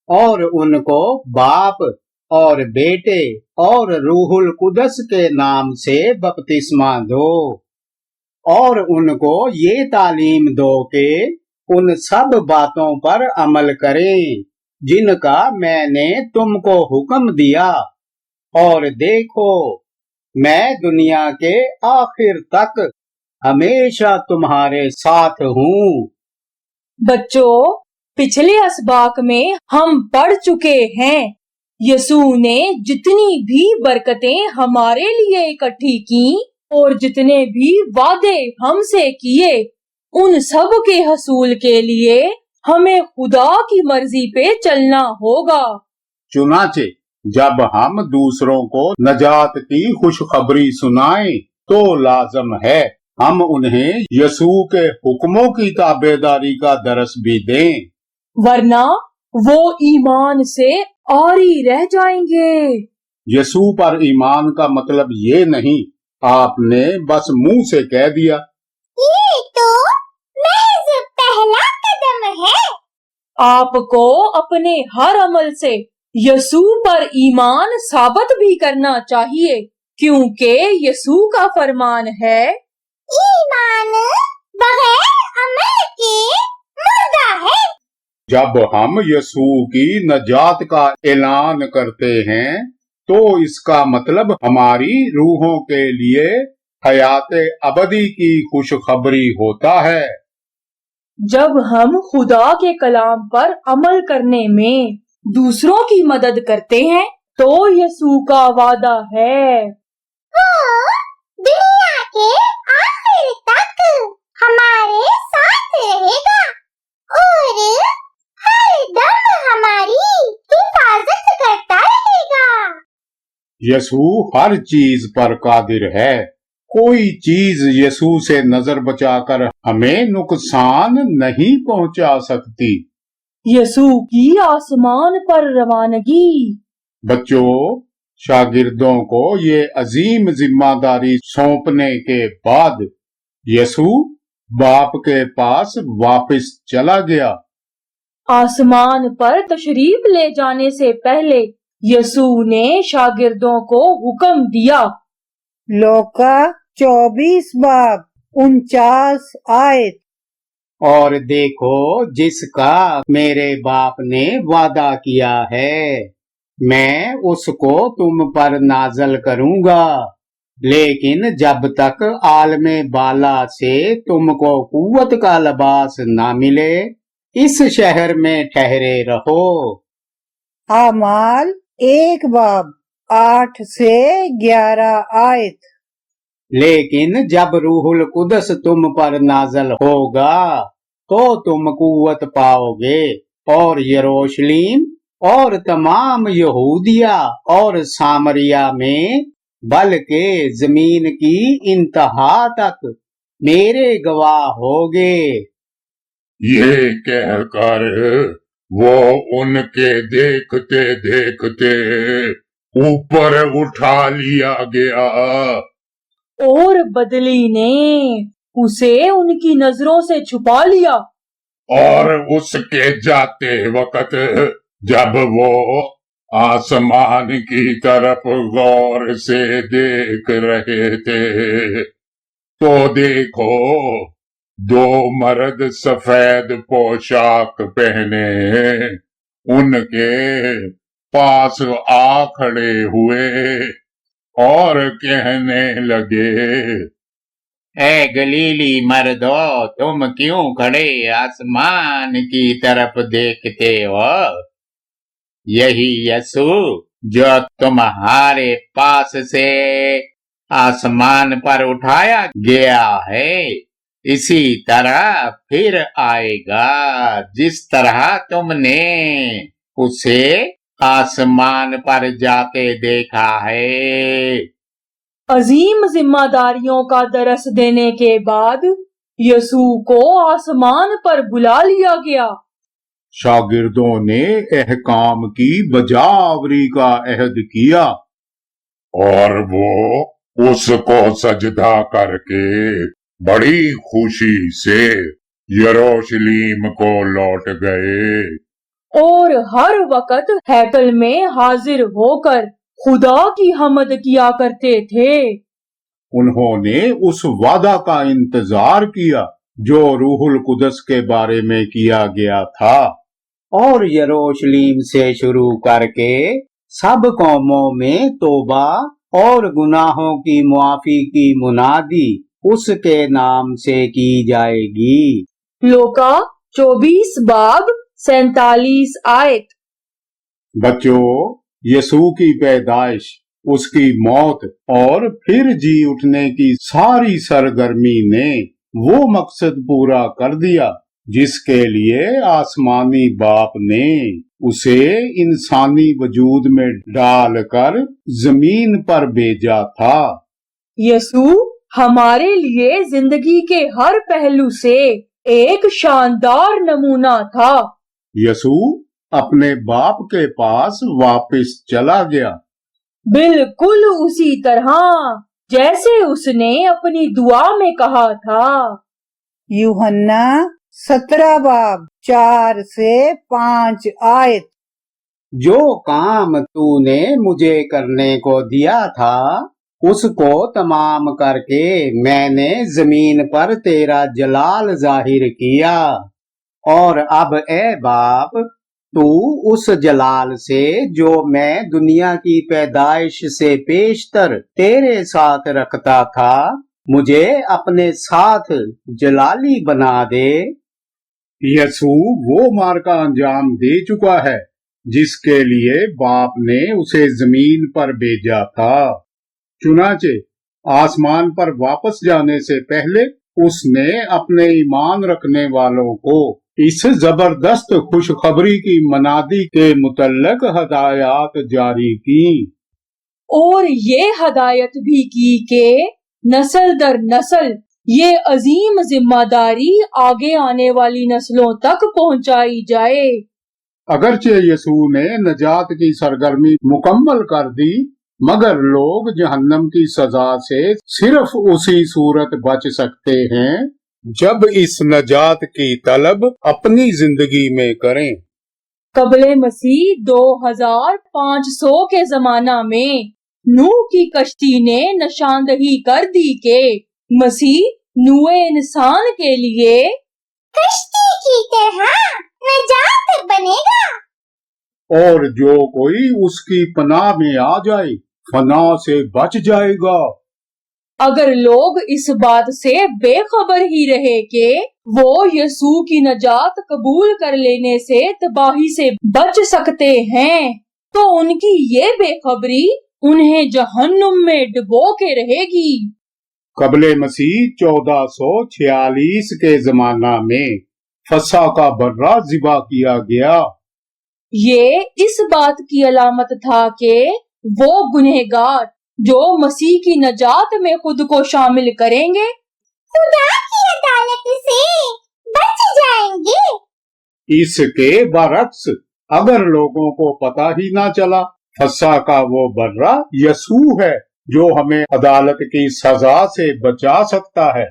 और उनको बाप और बेटे और रूहुल कुदस के नाम से बपतिस्मा दो, और उनको ये तालीम दो कि उन सब बातों पर अमल करें जिनका मैंने तुमको हुक्म दिया। और देखो, मैं दुनिया के आखिर तक हमेशा तुम्हारे साथ हूँ। बच्चों, पिछले असबाक में हम पढ़ चुके हैं, यसू ने जितनी भी बरकतें हमारे लिए इकट्ठी की और जितने भी वादे हमसे किए, उन सब के हसूल के लिए हमें खुदा की मर्जी पे चलना होगा। चुनाचे जब हम दूसरों को नजात की खुशखबरी सुनाएं तो लाजम है हम उन्हें यसू के हुक्मों की ताबेदारी का दरस भी दें, वरना वो ईमान से आरी रह जाएंगे। यसू पर ईमान का मतलब ये नहीं आपने बस मुंह से कह दिया। ये तो महज पहला कदम है। आपको अपने हर अमल से यसू पर ईमान साबित भी करना चाहिए, क्योंकि यसू का फरमान है, ईमान बगैर अमल के मुर्दा है। जब हम यसू की नजात का ऐलान करते हैं तो इसका मतलब हमारी रूहों के लिए हयात अबदी की खुशखबरी होता है। जब हम खुदा के कलाम पर अमल करने में दूसरों की मदद करते हैं तो यसू का वादा है, वो दुनिया के आखिर तक हमारे साथ रहेगा और हर दम हमारी हिफाजत करता रहेगा। यसू हर चीज पर कादिर है, कोई चीज यसू से नजर बचाकर हमें नुकसान नहीं पहुंचा सकती। यसू की आसमान पर रवानगी। बच्चों, शागिर्दों को ये अजीम जिम्मेदारी सौंपने के बाद यसू बाप के पास वापस चला गया। आसमान पर तशरीफ ले जाने से पहले यसू ने शागिर्दों को हुक्म दिया। लोका 24 बाब 49 आयत। और देखो, जिसका मेरे बाप ने वादा किया है, मैं उसको तुम पर नाजल करूंगा, लेकिन जब तक आलमे बाला से तुमको कुव्वत का लिबास ना मिले, इस शहर में ठहरे रहो। आमाल 1 बाब 8 से 11 आयत। लेकिन जब रूहुल कुदस तुम पर नाजल होगा तो तुम कुव्वत पाओगे और यरूशलेम और तमाम यहूदिया और सामरिया में बल्कि जमीन की इंतहा तक मेरे गवाह होगे। ये कहकर वो उनके देखते देखते ऊपर उठा लिया गया और बदली ने उसे उनकी नजरों से छुपा लिया। और उसके जाते वक्त जब वो आसमान की तरफ गौर से देख रहे थे तो देखो, 2 मर्द सफेद पोशाक पहने उनके पास आ खड़े हुए और कहने लगे, ए गलीली मर्दो, तुम क्यों खड़े आसमान की तरफ देखते हो? यही यसू जो तुम्हारे पास से आसमान पर उठाया गया है, इसी तरह फिर आएगा जिस तरह तुमने उसे आसमान पर जाते देखा है। अजीम जिम्मेदारियों का दरस देने के बाद यसू को आसमान पर बुला लिया गया। शागिर्दों ने अहकाम की बजावरी का अहद किया और वो उसको सजदा करके बड़ी खुशी से यरूशलेम को लौट गए और हर वक्त हैकल में हाजिर होकर खुदा की हमद किया करते थे। उन्होंने उस वादा का इंतजार किया जो रूहुल कुदस के बारे में किया गया था, और यरूशलेम से शुरू करके सब कौमों में तौबा और गुनाहों की मुआफी की मुनादी उसके नाम से की जाएगी। लोका 24 बाब 47 आयत। बच्चों, यीशु की पैदाइश, उसकी मौत और फिर जी उठने की सारी सरगर्मी ने वो मकसद पूरा कर दिया जिसके लिए आसमानी बाप ने उसे इंसानी वजूद में डालकर जमीन पर भेजा था। यीशु हमारे लिए जिंदगी के हर पहलू से एक शानदार नमूना था। यीशु अपने बाप के पास वापस चला गया, बिल्कुल उसी तरह जैसे उसने अपनी दुआ में कहा था। यूहन्ना 17 बाब 4 से 5 आयत। जो काम तूने मुझे करने को दिया था उसको तमाम करके मैंने जमीन पर तेरा जलाल जाहिर किया, और अब ए बाप, तू उस जलाल से जो मैं दुनिया की पैदाइश से पेशतर तेरे साथ रखता था, मुझे अपने साथ जलाली बना दे। यीशु वो मार का अंजाम दे चुका है जिसके लिए बाप ने उसे जमीन पर भेजा था। चुनाचे आसमान पर वापस जाने से पहले उसने अपने ईमान रखने वालों को इस जबरदस्त खुशखबरी की मनादी के मुतल्लक हदायत जारी की, और ये हदायत भी की कि नस्ल दर नस्ल ये अजीम जिम्मेदारी आगे आने वाली नस्लों तक पहुंचाई जाए। अगरचे यीशु ने नजात की सरगर्मी मुकम्मल कर दी, मगर लोग जहन्नम की सजा से सिर्फ उसी सूरत बच सकते हैं जब इस नजात की तलब अपनी जिंदगी में करें। कबले मसीह 2500 के जमाना में नूह की कश्ती ने निशानदही कर दी कि मसीह नूए इंसान के लिए कश्ती की तरह नजात बनेगा, और जो कोई उसकी पनाह में आ जाए फना से बच जाएगा। अगर लोग इस बात से बेखबर ही रहे कि वो यीशु की नजात कबूल कर लेने से तबाही से बच सकते हैं, तो उनकी ये बेखबरी उन्हें जहन्नुम में डुबो के रहेगी। कबले मसीह 1446 के जमाना में फसा का बर्रा ज़िबा किया गया। ये इस बात की अलामत था कि वो गुनहगार जो मसीह की नजात में खुद को शामिल करेंगे खुदा की अदालत से बच जाएंगे। इसके बरक्स अगर लोगों को पता ही ना चला फसा का वो बर्रा यीशु है जो हमें अदालत की सजा से बचा सकता है,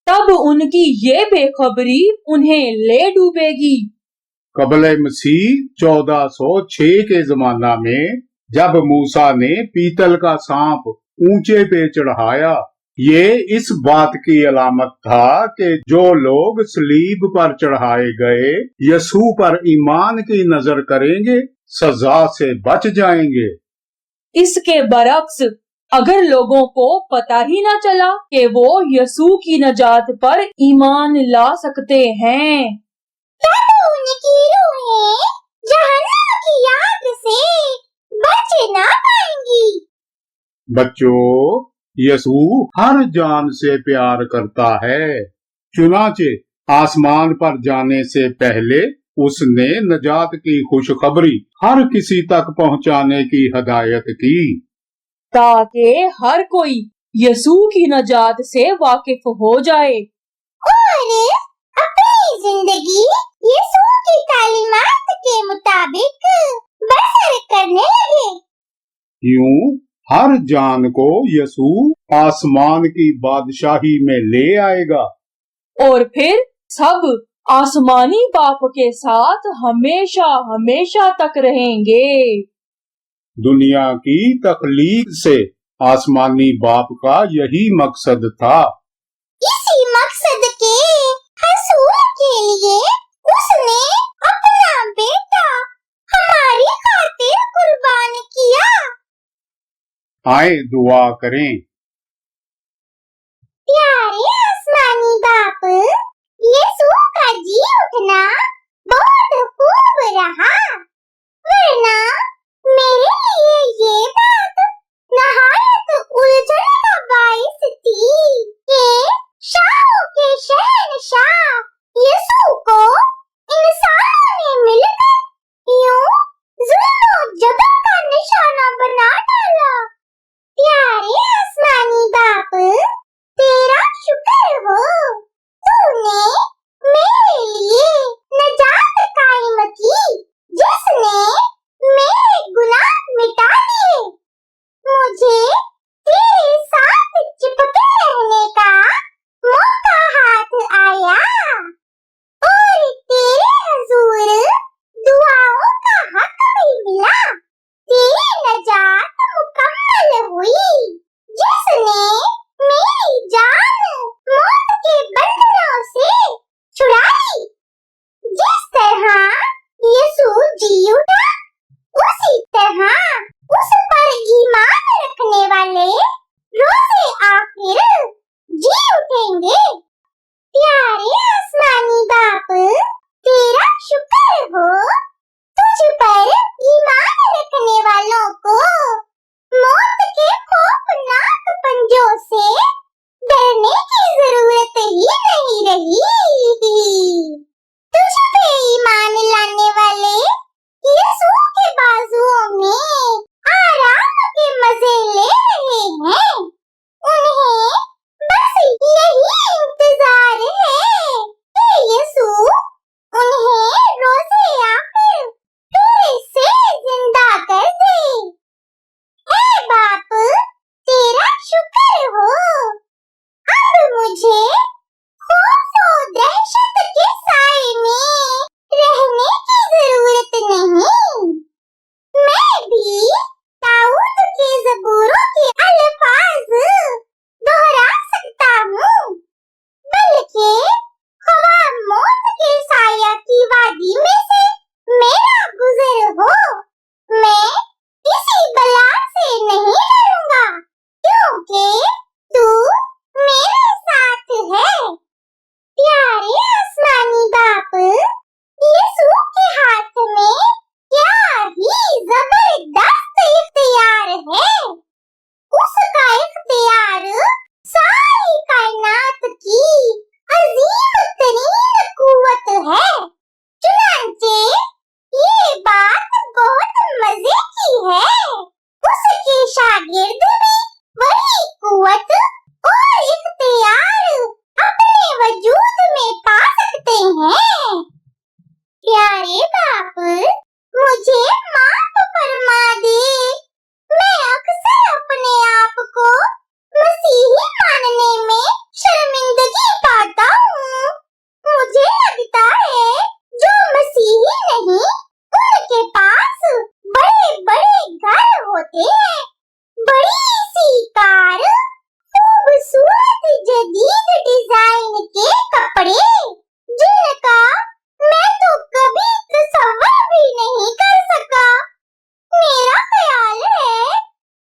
तब उनकी ये बेखबरी उन्हें ले डूबेगी। कबले मसीह 1406 के जमाना में जब मूसा ने पीतल का सांप ऊंचे पे चढ़ाया, ये इस बात की अलामत था कि जो लोग सलीब पर चढ़ाए गए यीशु पर ईमान की नजर करेंगे सजा से बच जाएंगे। इसके बरक्स अगर लोगों को पता ही ना चला कि वो यीशु की नजात पर ईमान ला सकते हैं, तब उनकी रूहें जहन्नम की आग से बच ना पाएंगी। बच्चों, यीशु हर जान से प्यार करता है, चुनाचे आसमान पर जाने से पहले उसने नजात की खुशखबरी हर किसी तक पहुंचाने की हदायत की, ताकि हर कोई यीशु की नजात से वाकिफ हो जाए और अपनी जिंदगी यीशु की तालीमात के मुताबिक बसर करने लगे। यूं हर जान को यीशु आसमान की बादशाही में ले आएगा और फिर सब आसमानी बाप के साथ हमेशा हमेशा तक रहेंगे। दुनिया की तख्लीक से आसमानी बाप का यही मकसद था। इसी मकसद के हसूल के लिए उसने अपना बेटा आए दुआ करें। प्यारे आसमानी बाप, यीशु का जी उठना बहुत खूब रहा, वरना मेरे लिए ये बात नहायत उलझन का बाइस थी कि शाहों के शहंशाह यीशु को इंसानों ने मिलकर यूं जुल्म और जबर का निशाना बना डाला। प्यारे आसमानी बाप, तेरा शुक्र हो, तूने मेरे लिए नजात कायम की, जिसने मेरे गुनाह मिटा दिए। मुझे तेरे साथ चिपके रहने का मौका हाथ आया और तेरे हुजूर दुआओं का हक भी मिला। तेरी नजात मुकम्मल हुई, जिसने मेरी जान मौत के बंधनों से छुड़ाई। जिस तरह यीशु जी उठा, उसी तरह उस पर ईमान रखने वाले रोज़े आखिर जी उठेंगे। प्यारे आसमानी बाप, तेरा शुक्र हो, तुझ पर ईमान रखने वालों को मौत के खौफनाक पंजों से डरने की जरूरत ही नहीं रही। तुझ पे ईमान लाने वाले यीशु के बाजुओं में आराम के मजे ले रहे हैं। उन्हें बस यही इंतजार है कि यीशु उन्हें रोज़े आखिर फिर से जिंदा कर दे। हे बाप, तेरा शुक्र हो, अब मुझे खौफ और दहशत के साए में रहने की जरूरत नहीं। मैं भी दाऊद के ज़बूरों के अल्फाज दोहरा सकता हूँ, बल्कि ख्वाह मौत के साया की वादी में से मेरा गुजर हो, मैं किसी बला से नहीं डरूंगा, क्योंकि तू मेरे साथ है। प्यारे आसमानी बाप, यीशु के हाथ में क्या ही जबरदस्त इख्तियार है। उसका इख्तियार सारी कायनात की अजीम तरीन कुव्वत है। चुनांचे ये बात बहुत मजे की है। उसके शागिर्द भी वही कुव्वत और इख्तियार अपने वजूद में पा सकते हैं। प्यारे बाप, मुझे माफ फरमा दे। मैं अक्सर अपने आप को मसीही मानने में शर्मिंदगी पाता हूँ। मुझे लगता है जो मसीही नहीं, उनके पास बड़े बड़े घर होते हैं, बड़ी सी कार, खूबसूरत जदीद डिजाइन के कपड़े, जिनका मैं तो कभी तसव्वुर भी नहीं कर सका। मेरा ख्याल है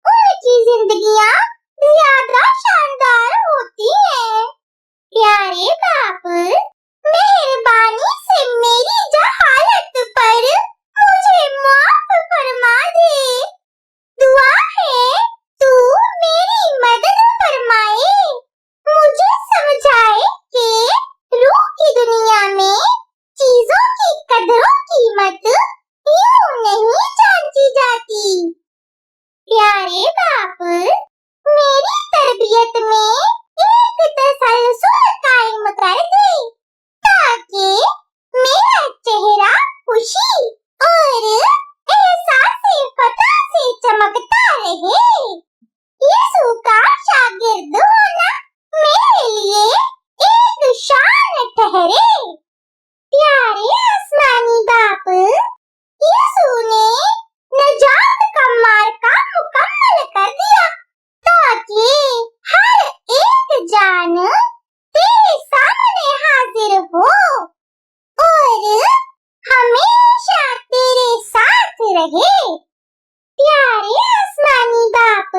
उनकी जिंदगियां ज्यादा शानदार होती हैं। प्यारे बाप, मेहरबानी से मेरी जहालत पर मुझे माफ फरमा दे। दुआ है तू मेरी मदद फरमाए, मुझे समझाए कि रूह की दुनिया में चीजों की कदरों कीमत यूं नहीं जांची जाती। प्यारे बाप, मेरी तरबियत में एक तसलसल कायम कर दे, ताकि मेरा चेहरा खुशी और एहसास फतह से चमकता रहे। यीशु का शागिर्द होना मेरे लिए एक शान ठहरे। प्यारे आसमानी बाप, यीशु ने नजात का मार्का मुकम्मल कर दिया, ताकि हर एक जान तेरे सामने हाजिर हो और हमेशा तेरे साथ रहे। प्यारे आसमानी बाप,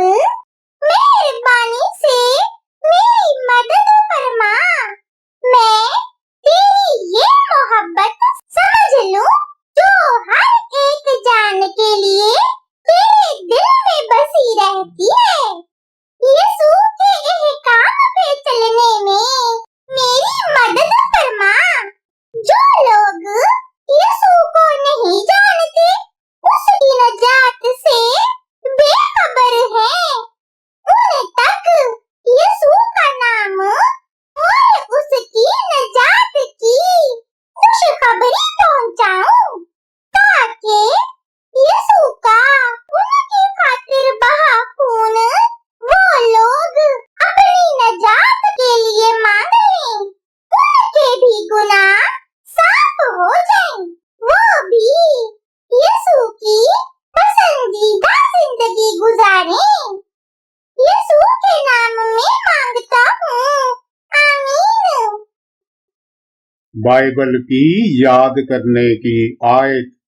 बाइबल की याद करने की आयत।